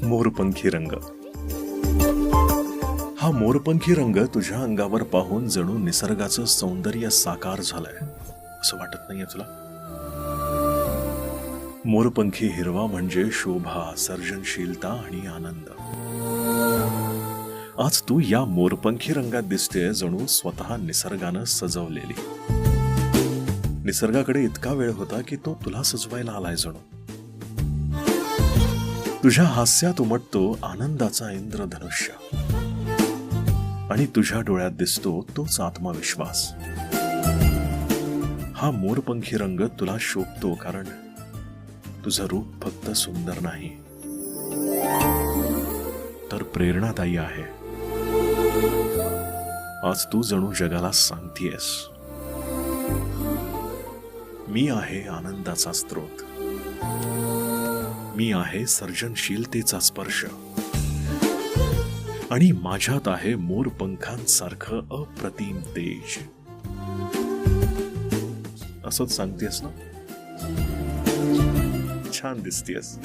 मोरपंखी रंग. हा मोरपंखी रंग तुझ्या अंगावर पाहून जणू निसर्गाचं सौंदर्य साकार झालंय असं वाटत नाहीये तुला? मोरपंखी हिरवा म्हणजे शोभा, सर्जनशीलता आणि आनंद. आज तू या मोरपंखी रंगात दिसतेय जणू स्वतः निसर्गानं सजवलेली. निसर्गाकडे इतका वेळ होता की तो तुला सजवायला आलाय जणू. तुझ्या हास्यात उमटतो आनंदाचा इंद्रधनुष्य आणि तुझ्या डोळ्यात दिसतो तोच आत्मविश्वास. हा मोरपंखी रंग तुला शोभतो कारण तुझं रूप फक्त सुंदर नाही तर प्रेरणादायी आहे. आज तू जणू जगाला सांगतेयस, मी आहे आनंदाचा स्रोत, मी आहे सर्जनशीलतेचा स्पर्श आणि माझ्यात आहे मोरपंखांसारखं अप्रतिम तेज. असंच सांगतेस ना? छान दिसतेस.